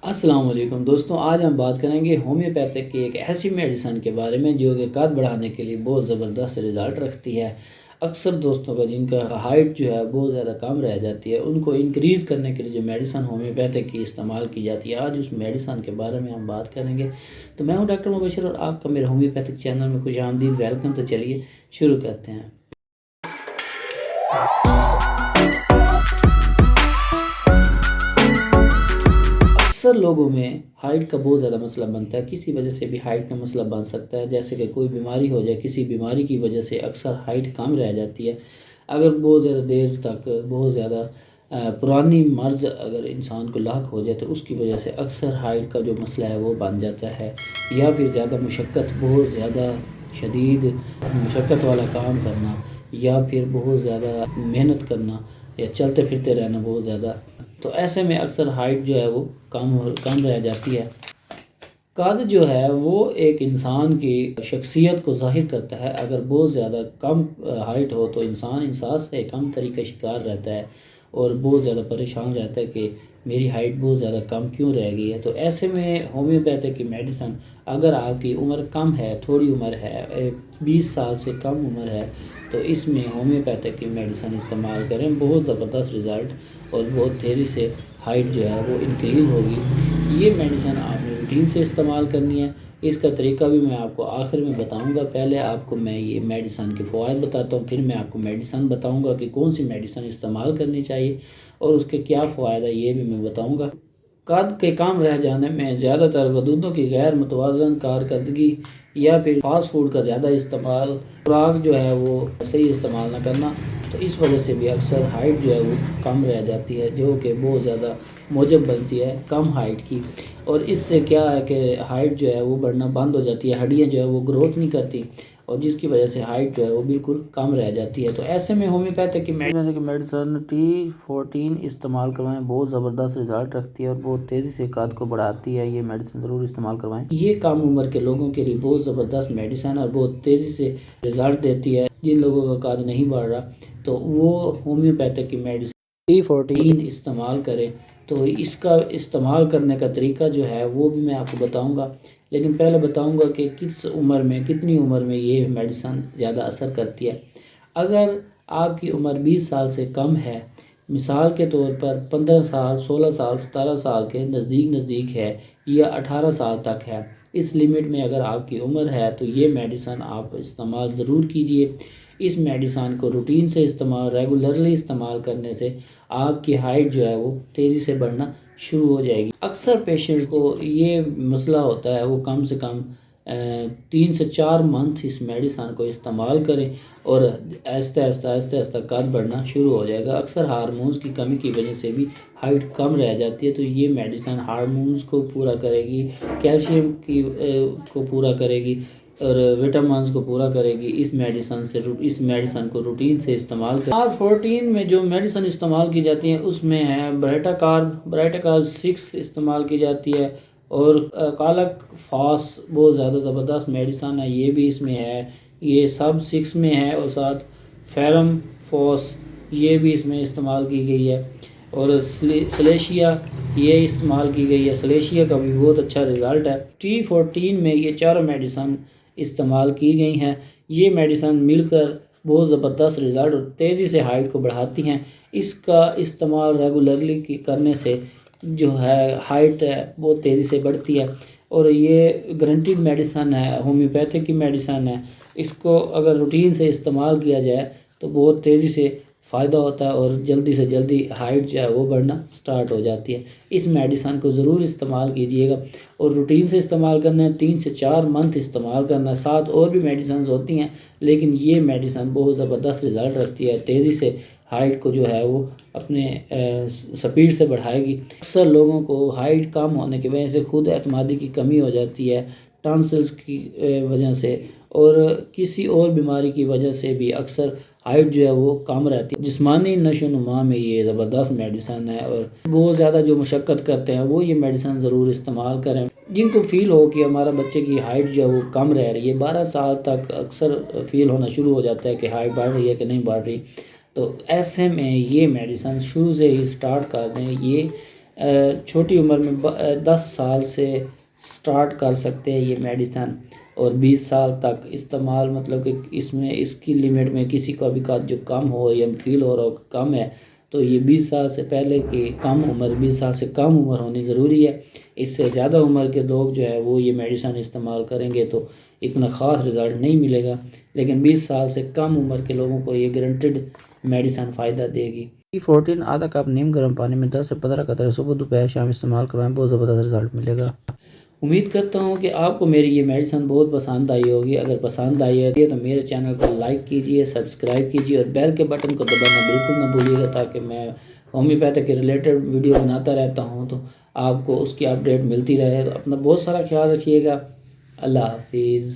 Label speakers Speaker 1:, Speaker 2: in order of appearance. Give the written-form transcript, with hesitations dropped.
Speaker 1: السلام علیکم دوستوں، آج ہم بات کریں گے ہومیوپیتھک کی ایک ایسی میڈیسن کے بارے میں جو کہ قد بڑھانے کے لیے بہت زبردست رزلٹ رکھتی ہے۔ اکثر دوستوں کا جن کا ہائٹ جو ہے بہت زیادہ کم رہ جاتی ہے، ان کو انکریز کرنے کے لیے جو میڈیسن ہومیوپیتھک کی استعمال کی جاتی ہے، آج اس میڈیسن کے بارے میں ہم بات کریں گے۔ تو میں ہوں ڈاکٹر مبشر اور آپ کا میرے ہومیوپیتھک چینل میں خوش آمدید، ویلکم۔ تو چلیے شروع کرتے ہیں۔ اکثر لوگوں میں ہائٹ کا بہت زیادہ مسئلہ بنتا ہے، کسی وجہ سے بھی ہائٹ کا مسئلہ بن سکتا ہے، جیسے کہ کوئی بیماری ہو جائے، کسی بیماری کی وجہ سے اکثر ہائٹ کم رہ جاتی ہے۔ اگر بہت زیادہ دیر تک بہت زیادہ پرانی مرض اگر انسان کو لاحق ہو جائے تو اس کی وجہ سے اکثر ہائٹ کا جو مسئلہ ہے وہ بن جاتا ہے، یا پھر زیادہ مشقت، بہت زیادہ شدید مشقت والا کام کرنا، یا پھر بہت زیادہ محنت کرنا، یا چلتے پھرتے رہنا بہت زیادہ، تو ایسے میں اکثر ہائٹ جو ہے وہ کم رہ جاتی ہے۔ قد جو ہے وہ ایک انسان کی شخصیت کو ظاہر کرتا ہے۔ اگر بہت زیادہ کم ہائٹ ہو تو انسان احساس سے کم طریقہ شکار رہتا ہے اور بہت زیادہ پریشان رہتا ہے کہ میری ہائٹ بہت زیادہ کم کیوں رہ گئی ہے۔ تو ایسے میں ہومیوپیتھک کی میڈیسن، اگر آپ کی عمر کم ہے، تھوڑی عمر ہے، 20 سال سے کم عمر ہے، تو اس میں ہومیوپیتھک کی میڈیسن استعمال کریں، بہت زبردست رزلٹ اور بہت تیزی سے ہائٹ جو ہے وہ انکریز ہوگی۔ یہ میڈیسن آپ نے روٹین سے استعمال کرنی ہے۔ اس کا طریقہ بھی میں آپ کو آخر میں بتاؤں گا۔ پہلے آپ کو میں یہ میڈیسن کے فوائد بتاتا ہوں، پھر میں آپ کو میڈیسن بتاؤں گا کہ کون سی میڈیسن استعمال کرنی چاہیے اور اس کے کیا فوائد ہے، یہ بھی میں بتاؤں گا۔ قد کے کم رہ جانے میں زیادہ تر ودودوں کی غیر متوازن کارکردگی یا پھر فاسٹ فوڈ کا زیادہ استعمال، خوراک جو ہے وہ صحیح استعمال نہ کرنا، تو اس وجہ سے بھی اکثر ہائٹ جو ہے وہ کم رہ جاتی ہے، جو کہ بہت زیادہ موجب بنتی ہے کم ہائٹ کی۔ اور اس سے کیا ہے کہ ہائٹ جو ہے وہ بڑھنا بند ہو جاتی ہے، ہڈیاں جو ہے وہ گروتھ نہیں کرتی، اور جس کی وجہ سے ہائٹ جو ہے وہ بالکل کم رہ جاتی ہے۔ تو ایسے میں ہومیوپیتھک کی میڈیسن T14 استعمال کروائیں، بہت زبردست رزلٹ رکھتی ہے اور بہت تیزی سے قد کو بڑھاتی ہے۔ یہ میڈیسن ضرور استعمال کروائیں۔ یہ کم عمر کے لوگوں کے لیے بہت زبردست میڈیسن اور بہت تیزی سے رزلٹ دیتی ہے۔ جن لوگوں کا قد نہیں بڑھ رہا تو وہ ہومیوپیتھک کی میڈیسن T14 استعمال کریں۔ تو اس کا استعمال کرنے کا طریقہ جو ہے وہ بھی میں آپ کو بتاؤں گا، لیکن پہلے بتاؤں گا کہ کس عمر میں، کتنی عمر میں یہ میڈیسن زیادہ اثر کرتی ہے۔ اگر آپ کی عمر 20 سال سے کم ہے، مثال کے طور پر 15 سال، 16 سال، 17 سال کے نزدیک ہے، یا 18 سال تک ہے، اس لیمٹ میں اگر آپ کی عمر ہے تو یہ میڈیسن آپ استعمال ضرور کیجئے۔ اس میڈیسن کو روٹین سے ریگولرلی استعمال کرنے سے آپ کی ہائٹ جو ہے وہ تیزی سے بڑھنا شروع ہو جائے گی۔ اکثر پیشنٹ کو یہ مسئلہ ہوتا ہے، وہ کم سے کم 3 سے 4 منتھ اس میڈیسن کو استعمال کریں اور آہستہ آہستہ قد بڑھنا شروع ہو جائے گا۔ اکثر ہارمونز کی کمی کی وجہ سے بھی ہائٹ کم رہ جاتی ہے، تو یہ میڈیسن ہارمونز کو پورا کرے گی، کیلشیم کو پورا کرے گی اور وٹامنز کو پورا کرے گی۔ اس میڈیسن کو روٹین سے استعمال کریں۔ R14 میں جو میڈیسن استعمال کی جاتی ہیں اس میں ہے برائٹاکارب 6 استعمال کی جاتی ہے، اور کالک فاس بہت زیادہ زبردست میڈیسن ہے، یہ بھی اس میں ہے، یہ سب 6 میں ہے، اور ساتھ فیرم فوس یہ بھی اس میں استعمال کی گئی ہے، اور سلیشیا یہ استعمال کی گئی ہے۔ سلیشیا کا بھی بہت اچھا رزلٹ ہے۔ T14 میں یہ چاروں میڈیسن استعمال کی گئی ہیں۔ یہ میڈیسن مل کر بہت زبردست رزلٹ اور تیزی سے ہائٹ کو بڑھاتی ہیں۔ اس کا استعمال ریگولرلی کرنے سے جو ہے ہائٹ ہے بہت تیزی سے بڑھتی ہے، اور یہ گارنٹیڈ میڈیسن ہے، ہومیوپیتھک کی میڈیسن ہے۔ اس کو اگر روٹین سے استعمال کیا جائے تو بہت تیزی سے فائدہ ہوتا ہے اور جلدی سے جلدی ہائٹ جو ہے وہ بڑھنا سٹارٹ ہو جاتی ہے۔ اس میڈیسن کو ضرور استعمال کیجئے گا، اور روٹین سے استعمال کرنا ہے، 3 سے 4 منتھ استعمال کرنا ہے۔ ساتھ اور بھی میڈیسنز ہوتی ہیں، لیکن یہ میڈیسن بہت زبردست رزلٹ رکھتی ہے، تیزی سے ہائٹ کو جو ہے وہ اپنے سپیڈ سے بڑھائے گی۔ اکثر لوگوں کو ہائٹ کم ہونے کی وجہ سے خود اعتمادی کی کمی ہو جاتی ہے، ٹانسلز کی وجہ سے اور کسی اور بیماری کی وجہ سے بھی اکثر ہائٹ جو ہے وہ کم رہتی ہے۔ جسمانی نشو و نما میں یہ زبردست میڈیسن ہے، اور بہت زیادہ جو مشقت کرتے ہیں وہ یہ میڈیسن ضرور استعمال کریں۔ جن کو فیل ہو کہ ہمارا بچے کی ہائٹ جو ہے وہ کم رہ رہی ہے، 12 سال تک اکثر فیل ہونا شروع ہو جاتا ہے کہ ہائٹ بڑھ رہی ہے کہ نہیں بڑھ رہی، تو ایسے میں یہ میڈیسن شروع سے ہی سٹارٹ کر دیں۔ یہ چھوٹی عمر میں 10 سال سے سٹارٹ کر سکتے ہیں یہ میڈیسن، اور 20 سال تک استعمال، مطلب کہ اس کی لیمٹ میں کسی کو بھی کا جو کم ہو یا فیل ہو رہا ہو کم ہے، تو یہ 20 سال سے پہلے کی کم عمر 20 سال سے کم عمر ہونی ضروری ہے۔ اس سے زیادہ عمر کے لوگ جو ہے وہ یہ میڈیسن استعمال کریں گے تو اتنا خاص رزلٹ نہیں ملے گا، لیکن 20 سال سے کم عمر کے لوگوں کو یہ گارنٹیڈ میڈیسن فائدہ دے گی۔ E14 آدھا کپ نیم گرم پانی میں 10 سے 15 قطرے صبح دوپہر شام استعمال کروائیں، بہت زبردست رزلٹ ملے گا۔ امید کرتا ہوں کہ آپ کو میری یہ میڈیسن بہت پسند آئی ہوگی۔ اگر پسند آئی ہے تو میرے چینل کو لائک کیجئے، سبسکرائب کیجئے اور بیل کے بٹن کو دبانا بالکل نہ بھولیے گا، تاکہ میں ہومیوپیتھک کے ریلیٹڈ ویڈیو بناتا رہتا ہوں تو آپ کو اس کی اپڈیٹ ملتی رہے۔ تو اپنا بہت سارا خیال رکھیے گا۔ اللہ حافظ۔